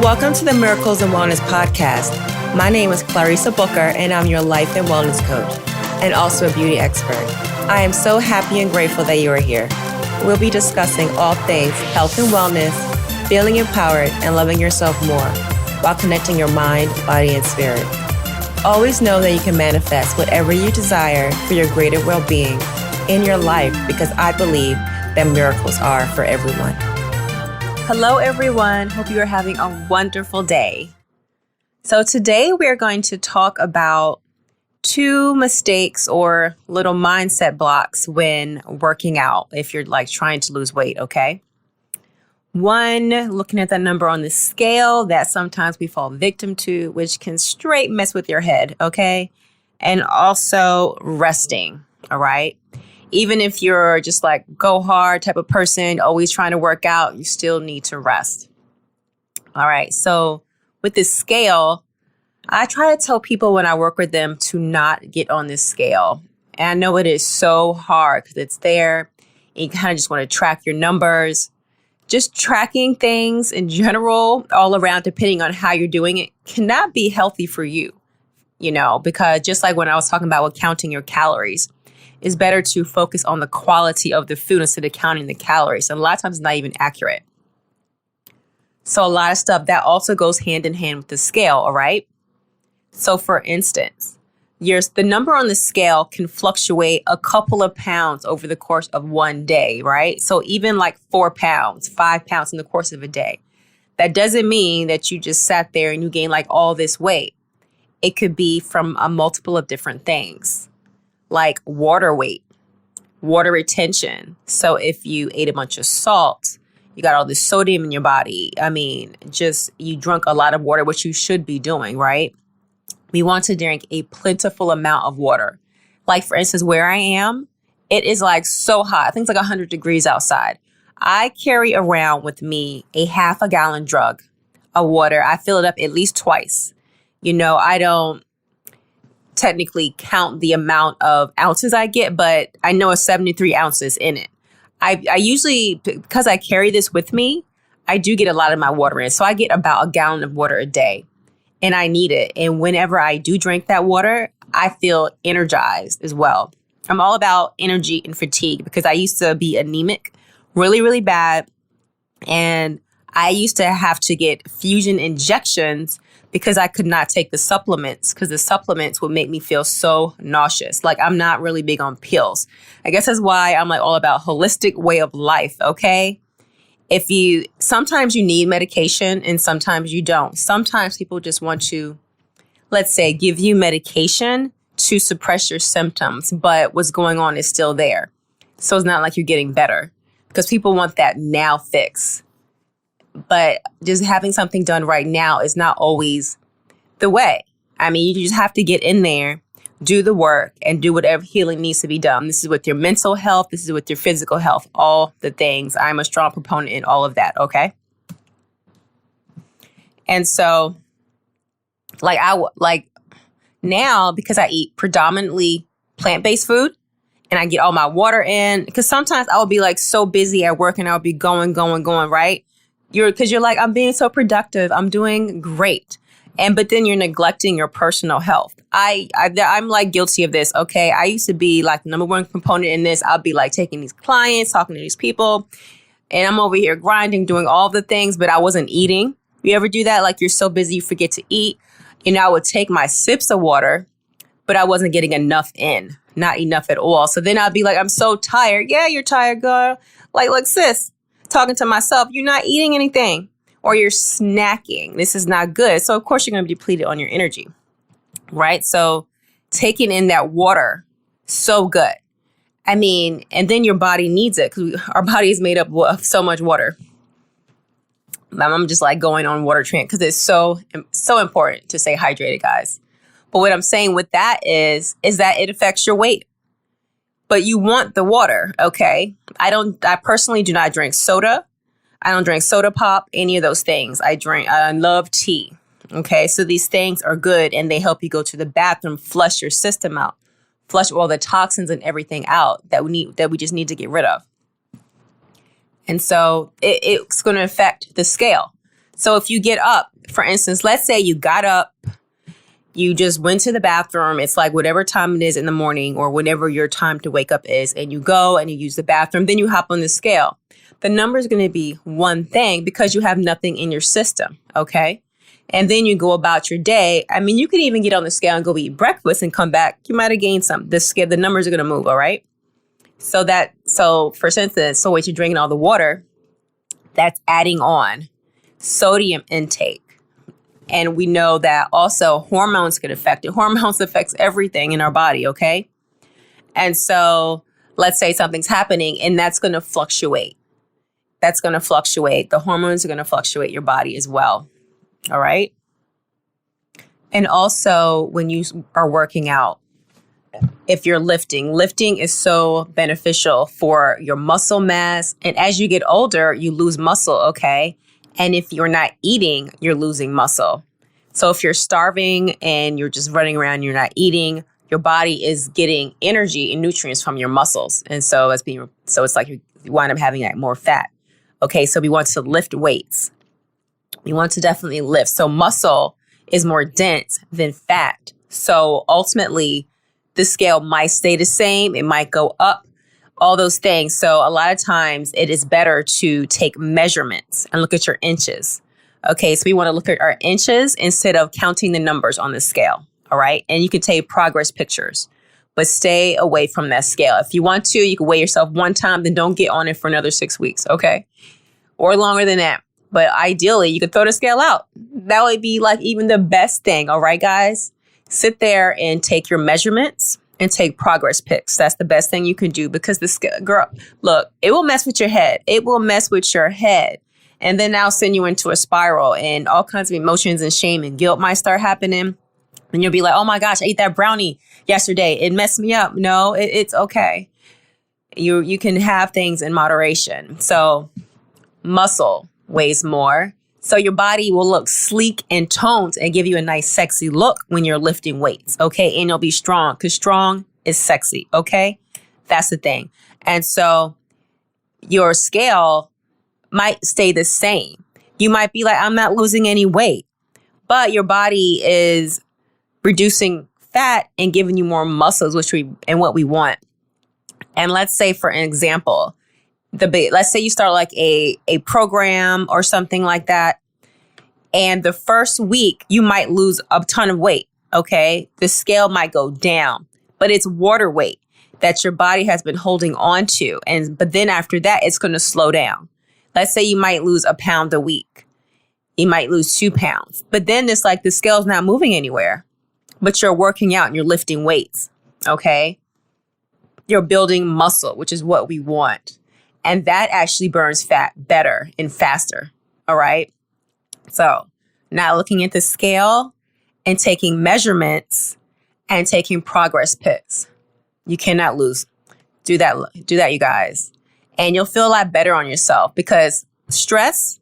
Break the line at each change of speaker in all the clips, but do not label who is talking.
Welcome to the Miracles and Wellness Podcast. My name is Clarissa and I'm your life and wellness coach and also a beauty expert. I am so happy and grateful that you are here. We'll be discussing all things health and wellness, feeling empowered, and loving yourself more while connecting your mind, body, and spirit. Always know that you can manifest whatever you desire for your greater well-being in your life because I believe that miracles are for everyone. Hello, everyone. Hope you are having a wonderful day. So today we are going to talk about 2 mistakes or little mindset blocks when working out if you're trying to lose weight, okay? 1, looking at the number on the scale that sometimes we fall victim to, which can straight mess with your head, okay? And also resting, all right? Even if you're just go hard type of person, always trying to work out, you still need to rest. All right. So with this scale, I try to tell people when I work with them to not get on this scale. And I know it is so hard because it's there and you kind of just want to track your numbers. Just tracking things in general, all around, depending on how you're doing it, cannot be healthy for you, because just like when I was talking about with counting your calories, it's better to focus on the quality of the food instead of counting the calories. And a lot of times it's not even accurate. So a lot of stuff that also goes hand in hand with the scale, all right? So for instance, the number on the scale can fluctuate a couple of pounds over the course of one day, right? So even 4 pounds, 5 pounds in the course of a day. That doesn't mean that you just sat there and you gained all this weight. It could be from a multiple of different things. Like water weight, water retention. So if you ate a bunch of salt, you got all this sodium in your body. You drunk a lot of water, which you should be doing, right? We want to drink a plentiful amount of water. For instance, where I am, it is so hot. I think it's 100 degrees outside. I carry around with me a half a gallon jug of water. I fill it up at least twice. I don't technically count the amount of ounces I get, but I know it's 73 ounces in it. I usually, because I carry this with me, I do get a lot of my water in. So I get about a gallon of water a day and I need it. And whenever I do drink that water, I feel energized as well. I'm all about energy and fatigue because I used to be anemic really, really bad. And I used to have to get fusion injections because I could not take the supplements because the supplements would make me feel so nauseous. I'm not really big on pills. I guess that's why I'm all about holistic way of life, okay? Sometimes you need medication and sometimes you don't. Sometimes people just want to, let's say, give you medication to suppress your symptoms, but what's going on is still there. So it's not like you're getting better because people want that now fix. But just having something done right now is not always the way. You just have to get in there, do the work, and do whatever healing needs to be done. This is with your mental health. This is with your physical health, all the things. I'm a strong proponent in all of that, okay? And so, now, because I eat predominantly plant-based food, and I get all my water in, because sometimes I will be so busy at work and I'll be going, right? Because you're I'm being so productive. I'm doing great. But then you're neglecting your personal health. I'm guilty of this. Okay. I used to be the number one component in this. I'll be taking these clients, talking to these people, and I'm over here grinding, doing all the things, but I wasn't eating. You ever do that? You're so busy, you forget to eat. I would take my sips of water, but I wasn't getting enough in, not enough at all. So then I'd be I'm so tired. Yeah, you're tired, girl. Sis. Talking to myself, you're not eating anything or you're snacking. This is not good. So, of course, you're going to be depleted on your energy, right? So taking in that water, so good. And then your body needs it because our body is made up of so much water. I'm just going on water trend because it's so important to stay hydrated, guys. But what I'm saying with that is that it affects your weight. But you want the water, okay? I personally do not drink soda. I don't drink soda pop, any of those things. I love tea, okay? So these things are good and they help you go to the bathroom, flush your system out, flush all the toxins and everything out that we just need to get rid of. And so it's going to affect the scale. So if you get up
for instance, let's say you got up, you just went to the bathroom. It's like whatever time it is in the morning or whenever your time to wake up is, and you go and you use the bathroom, then you hop on the scale. The number is going to be one thing because you have nothing in your system, okay? And then you go about your day. I mean, you could even get on the scale and go eat breakfast and come back. You might have gained some. The numbers are going to move, all right? So for instance, so what you're drinking all the water, that's adding on sodium intake. And we know that also hormones can affect it. Hormones affects everything in our body, okay? And so let's say something's happening and that's going to fluctuate. That's going to fluctuate. The hormones are going to fluctuate your body as well, all right? And also when you are working out, if you're lifting is so beneficial for your muscle mass. And as you get older, you lose muscle, okay? And if you're not eating, you're losing muscle. So if you're starving and you're just running around, you're not eating, your body is getting energy and nutrients from your muscles. And so it's like you wind up having like more fat. Okay, so we want to lift weights. We want to definitely lift. So muscle is more dense than fat. So ultimately, the scale might stay the same. It might go up. All those things. So a lot of times it is better to take measurements and look at your inches. Okay, so we want to look at our inches instead of counting the numbers on the scale. All right. And you can take progress pictures, but stay away from that scale. If you want to, you can weigh yourself one time, then don't get on it for another 6 weeks. Okay. Or longer than that. But ideally, you could throw the scale out. That would be like even the best thing. All right, guys, sit there and take your measurements and take progress pics. That's the best thing you can do because girl, look, it will mess with your head. It will mess with your head. And then that'll send you into a spiral and all kinds of emotions and shame and guilt might start happening. And you'll be like, oh my gosh, I ate that brownie yesterday. It messed me up. No, it's okay. You can have things in moderation. So muscle weighs more. So your body will look sleek and toned and give you a nice, sexy look when you're lifting weights, okay? And you'll be strong because strong is sexy, okay? That's the thing. And so your scale might stay the same. You might be like, I'm not losing any weight, but your body is reducing fat and giving you more muscles, what we want. And let's say, for an example, let's say you start like a program or something like that. And the first week you might lose a ton of weight. Okay. The scale might go down, but it's water weight that your body has been holding on to. But then after that, it's going to slow down. Let's say you might lose a pound a week. You might lose 2 pounds, but then it's like the scale's not moving anywhere, but you're working out and you're lifting weights. Okay. You're building muscle, which is what we want. And that actually burns fat better and faster. All right. So now looking at the scale and taking measurements and taking progress pics. You cannot lose. Do that, you guys. And you'll feel a lot better on yourself because stress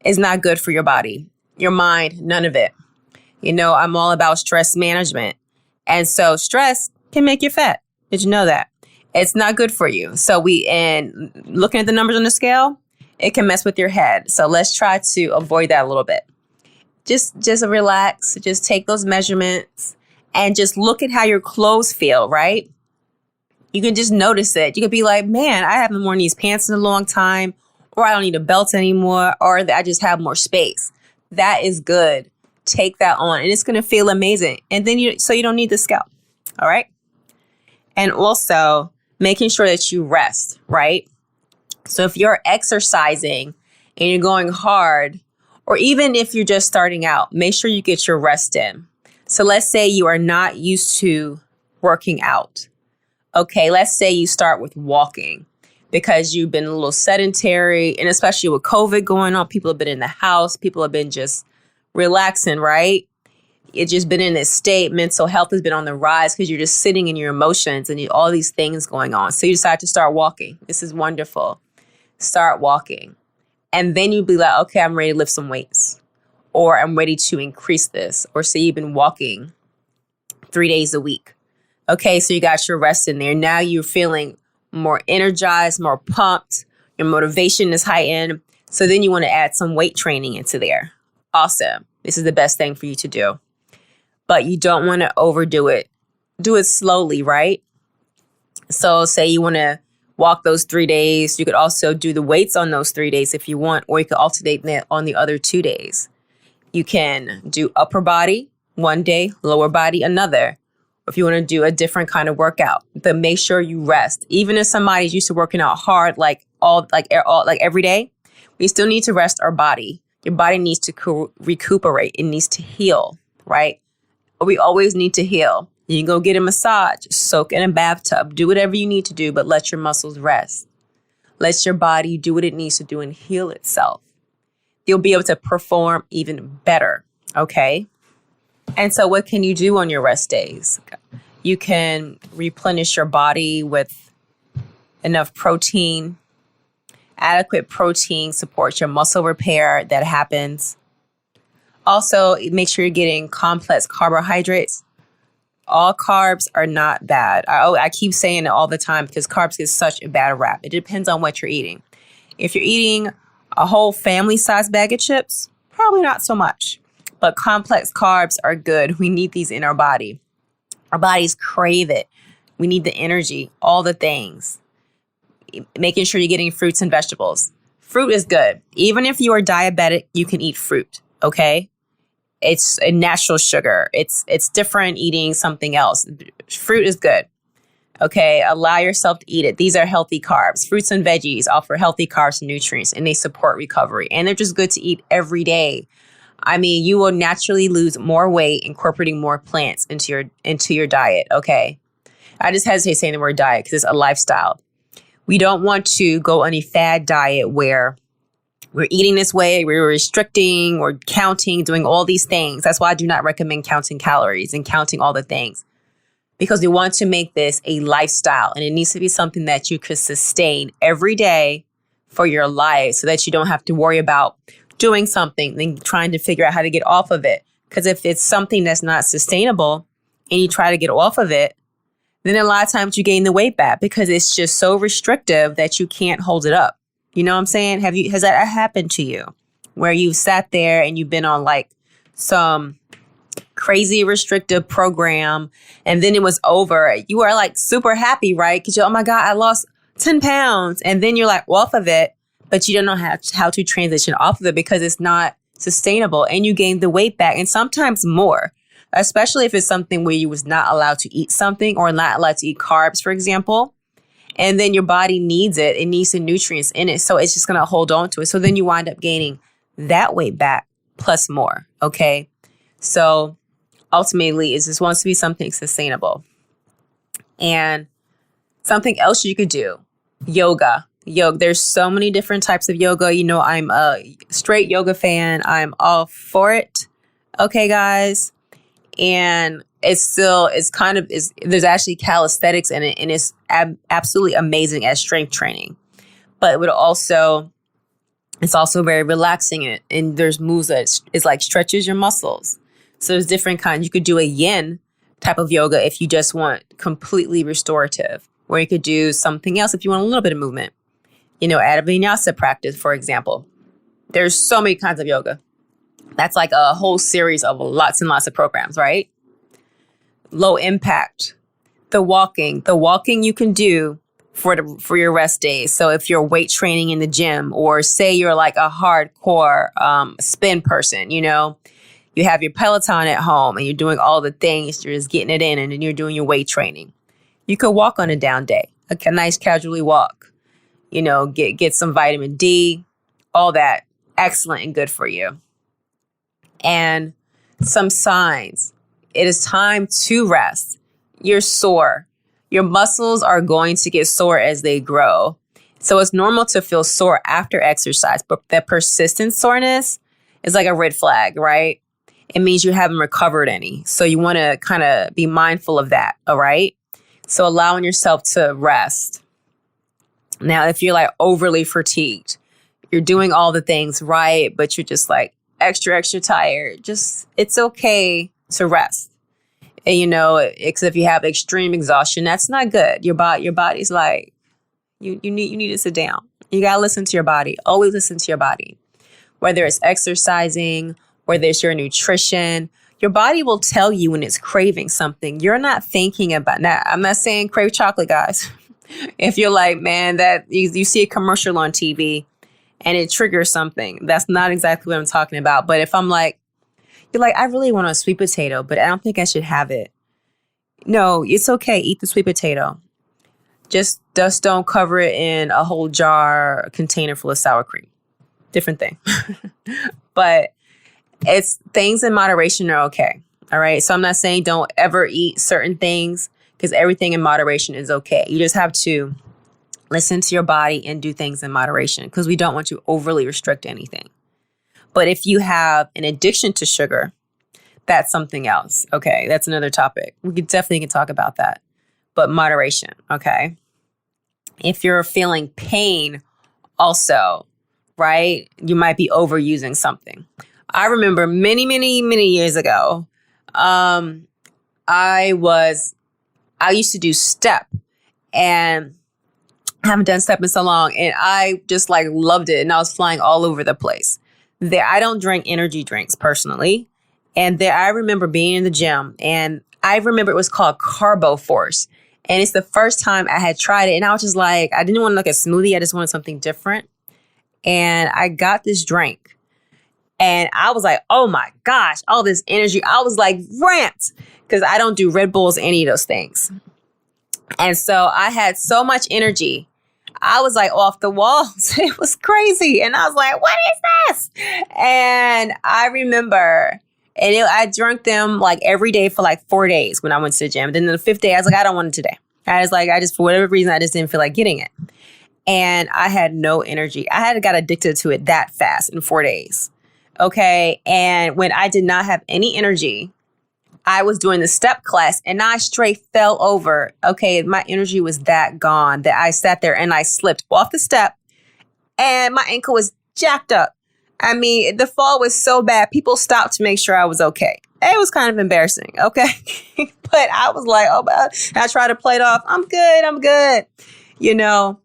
is not good for your body, your mind, none of it. You know, I'm all about stress management. And so stress can make you fat. Did you know that? It's not good for you. So and looking at the numbers on the scale, it can mess with your head. So let's try to avoid that a little bit. Just relax, just take those measurements and just look at how your clothes feel, right? You can just notice it. You could be like, man, I haven't worn these pants in a long time, or I don't need a belt anymore, or I just have more space. That is good. Take that on and it's going to feel amazing. And then so you don't need the scale. All right. And also making sure that you rest, right? So if you're exercising and you're going hard, or even if you're just starting out, make sure you get your rest in. So let's say you are not used to working out. Okay, let's say you start with walking because you've been a little sedentary, and especially with COVID going on, people have been in the house, people have been just relaxing, right? It's just been in this state. Mental health has been on the rise because you're just sitting in your emotions and all these things going on. So you decide to start walking. This is wonderful. Start walking. And then you'd be like, okay, I'm ready to lift some weights, or I'm ready to increase this. Or say you've been walking 3 days a week. Okay, so you got your rest in there. Now you're feeling more energized, more pumped. Your motivation is heightened. So then you want to add some weight training into there. awesome. This is the best thing for you to do. But you don't want to overdo it. Do it slowly, right? So say you want to walk those 3 days. You could also do the weights on those 3 days if you want, or you could alternate that on the other 2 days. You can do upper body one day, lower body another. If you want to do a different kind of workout, but make sure you rest. Even if somebody's used to working out hard, like every day, we still need to rest our body. Your body needs to recuperate. It needs to heal, right? We always need to heal. You can go get a massage, soak in a bathtub, do whatever you need to do, but let your muscles rest. Let your body do what it needs to do and heal itself. You'll be able to perform even better, okay? And so what can you do on your rest days? You can replenish your body with enough protein. Adequate protein supports your muscle repair that happens. Also, make sure you're getting complex carbohydrates. All carbs are not bad. I keep saying it all the time because carbs get such a bad rap. It depends on what you're eating. If you're eating a whole family-sized bag of chips, probably not so much. But complex carbs are good. We need these in our body. Our bodies crave it. We need the energy, all the things. Making sure you're getting fruits and vegetables. Fruit is good. Even if you are diabetic, you can eat fruit, okay? It's a natural sugar. It's different eating something else. Fruit is good. Okay, allow yourself to eat it. These are healthy carbs. Fruits and veggies offer healthy carbs and nutrients, and they support recovery. And they're just good to eat every day. I mean, you will naturally lose more weight incorporating more plants into your diet, okay? I just hesitate saying the word diet because it's a lifestyle. We don't want to go on a fad diet where we're eating this way, we're restricting, we're counting, doing all these things. That's why I do not recommend counting calories and counting all the things. Because we want to make this a lifestyle, and it needs to be something that you could sustain every day for your life so that you don't have to worry about doing something and trying to figure out how to get off of it. Because if it's something that's not sustainable and you try to get off of it, then a lot of times you gain the weight back because it's just so restrictive that you can't hold it up. You know what I'm saying? Has that happened to you where you've sat there and you've been on like some crazy restrictive program and then it was over? You are like super happy, right? Because you're, oh my God, I lost 10 pounds. And then you're like off of it, but you don't know how to transition off of it because it's not sustainable and you gain the weight back and sometimes more, especially if it's something where you was not allowed to eat something or not allowed to eat carbs, for example. And then your body needs it. It needs the nutrients in it. So it's just going to hold on to it. So then you wind up gaining that weight back plus more. Okay. So ultimately, it just wants to be something sustainable. And something else you could do, yoga. There's so many different types of yoga. You know, I'm a straight yoga fan. I'm all for it. Okay, guys. And there's actually calisthenics in it, and it's absolutely amazing as strength training. But it's also very relaxing, and there's moves that is like stretches your muscles. So there's different kinds. You could do a yin type of yoga if you just want completely restorative, or you could do something else if you want a little bit of movement. You know, add a vinyasa practice, for example. There's so many kinds of yoga. That's like a whole series of lots and lots of programs, right? Low impact. The walking you can do for your rest days. So if you're weight training in the gym, or say you're like a hardcore spin person, you know, you have your Peloton at home and you're doing all the things, you're just getting it in, and then you're doing your weight training. You could walk on a down day, a nice casually walk, you know, get some vitamin D, all that. Excellent and good for you. And some signs. It is time to rest. You're sore. Your muscles are going to get sore as they grow. So it's normal to feel sore after exercise, but that persistent soreness is like a red flag, right? It means you haven't recovered any. So you want to kind of be mindful of that, all right? So allowing yourself to rest. Now, if you're like overly fatigued, you're doing all the things right, but you're just like extra tired, it's okay to rest. And, you know, except if you have extreme exhaustion, that's not good. Your body's like, you need to sit down. You got to listen to your body. Always listen to your body. Whether it's exercising or there's your nutrition. Your body will tell you when it's craving something. You're not thinking about that. I'm not saying crave chocolate, guys. If you're like, man, that you see a commercial on TV and it triggers something, that's not exactly what I'm talking about. But if I'm like, you're like, I really want a sweet potato, but I don't think I should have it. No, it's okay. Eat the sweet potato. Just don't cover it in a whole jar container full of sour cream. Different thing. But it's things in moderation are okay. All right. So I'm not saying don't ever eat certain things, because everything in moderation is okay. You just have to listen to your body and do things in moderation, because we don't want to overly restrict anything. But if you have an addiction to sugar, that's something else. Okay. That's another topic. We could definitely talk about that. But moderation. Okay. If you're feeling pain also, right, you might be overusing something. I remember many, many, many years ago, I used to do step, and I haven't done step in so long, and I just like loved it. And I was flying all over the place. I don't drink energy drinks personally. And I remember being in the gym, and I remember it was called Carbo Force. And it's the first time I had tried it. And I was just like, I didn't want like a smoothie. I just wanted something different. And I got this drink, and I was like, oh my gosh, all this energy. I was like ramped, because I don't do Red Bulls, any of those things. And so I had so much energy. I was like off the walls. It was crazy. And I was like, what is this? And I remember, I drank them like every day for like 4 days when I went to the gym. Then the 5th day, I was like, I don't want it today. For whatever reason, I just didn't feel like getting it. And I had no energy. I had got addicted to it that fast in 4 days. Okay. And when I did not have any energy, I was doing the step class, and I straight fell over. Okay. My energy was that gone that I sat there and I slipped off the step, and my ankle was jacked up. I mean, the fall was so bad. People stopped to make sure I was okay. It was kind of embarrassing. Okay. But I was like, oh, I tried to play it off. I'm good. You know,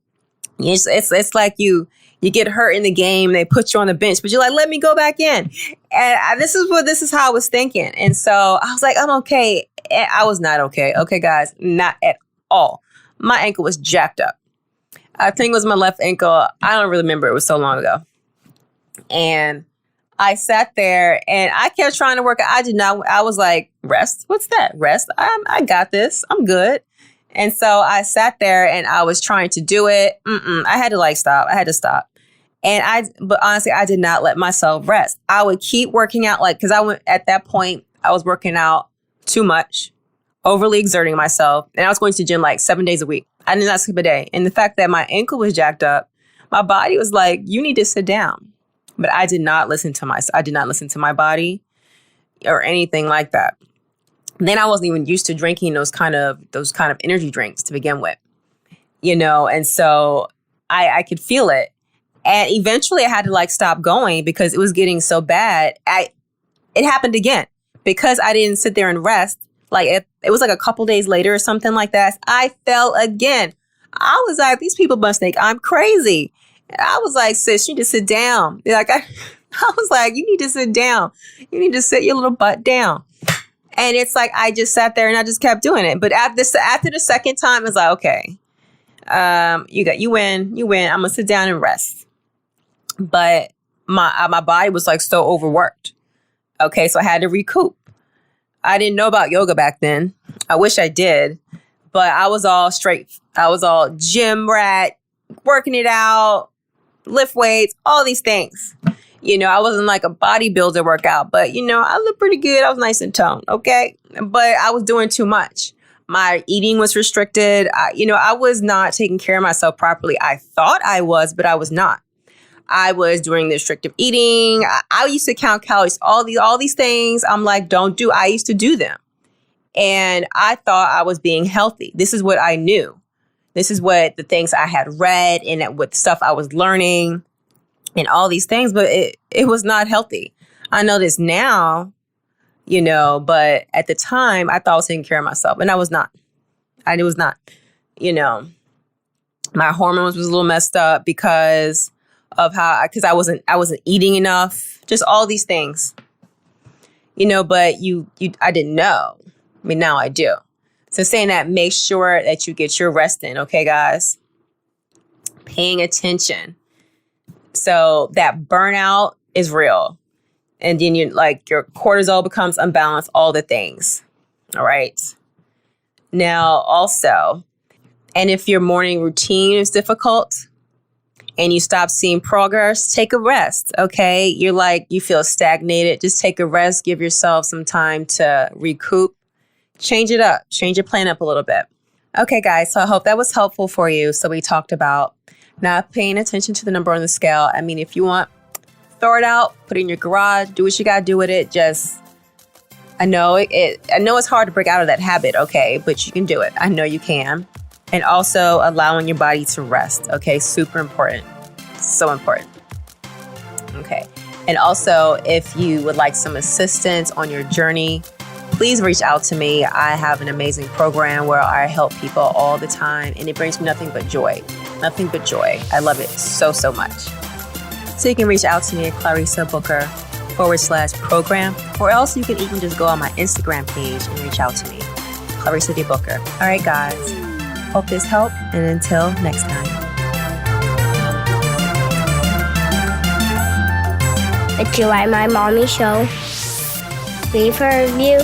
it's like you get hurt in the game. They put you on the bench, but you're like, let me go back in. And this is how I was thinking. And so I was like, I'm okay. And I was not okay. Okay, guys, not at all. My ankle was jacked up. I think it was my left ankle. I don't really remember. It was so long ago. And I sat there and I kept trying to work. I was like, rest. What's that? Rest. I got this. I'm good. And so I sat there and I was trying to do it. I had to stop. I had to stop. But honestly, I did not let myself rest. I would keep working out, because at that point, I was working out too much, overly exerting myself. And I was going to the gym like 7 days a week. I did not skip a day. And the fact that my ankle was jacked up, my body was like, you need to sit down. But I did not listen to my body or anything like that. Then I wasn't even used to drinking those kind of energy drinks to begin with, and so I could feel it. And eventually I had to stop going because it was getting so bad. It happened again because I didn't sit there and rest. It was like a couple days later or something like that. I fell again. I was like, these people must think I'm crazy. I was like, sis, you need to sit down. I was like, you need to sit down. You need to sit your little butt down. And it's like, I just sat there and I just kept doing it. But after the second time, it's like, okay, you win. I'm going to sit down and rest. But my body was so overworked. Okay, so I had to recoup. I didn't know about yoga back then. I wish I did. But I was all straight. I was all gym rat, working it out, lift weights, all these things. I wasn't like a bodybuilder workout, but I looked pretty good. I was nice and toned. Okay. But I was doing too much. My eating was restricted. I was not taking care of myself properly. I thought I was, but I was not. I was doing the restrictive eating. I used to count calories, all these things. I'm like, don't do. I used to do them. And I thought I was being healthy. This is what I knew. This is what the things I had read and what stuff I was learning and all these things, but it was not healthy. I know this now, but at the time I thought I was taking care of myself and I was not. I was not, my hormones was a little messed up because of because I wasn't eating enough, just all these things. but I didn't know. I mean, now I do. So saying that, make sure that you get your rest in, okay, guys? Paying attention. So that burnout is real. And then your cortisol becomes unbalanced, all the things. All right. Now, also, and if your morning routine is difficult and you stop seeing progress, take a rest, okay? You feel stagnated. Just take a rest. Give yourself some time to recoup. Change it up. Change your plan up a little bit. Okay, guys. So I hope that was helpful for you. So we talked about not paying attention to the number on the scale. I mean, if you want, throw it out, put it in your garage, do what you got to do with it. I know it's hard to break out of that habit, okay? But you can do it. I know you can. And also allowing your body to rest, okay? Super important. So important. Okay. And also, if you would like some assistance on your journey, please reach out to me. I have an amazing program where I help people all the time, and it brings me nothing but joy. Nothing but joy. I love it so, so much. So you can reach out to me at ClarissaBooker.com/program, or else you can even just go on my Instagram page and reach out to me, Clarissa D. Booker. All right, guys. Hope this helped, and until next time.
If you like my mommy show, leave her a review.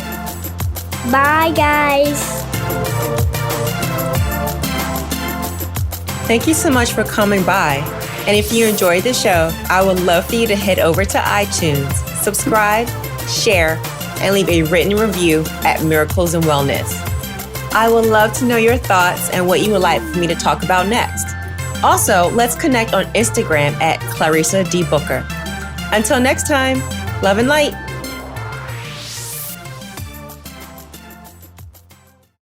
Bye, guys.
Thank you so much for coming by. And if you enjoyed the show, I would love for you to head over to iTunes, subscribe, share, and leave a written review at Miracles and Wellness. I would love to know your thoughts and what you would like for me to talk about next. Also, let's connect on Instagram at Clarissa D. Booker. Until next time, love and light.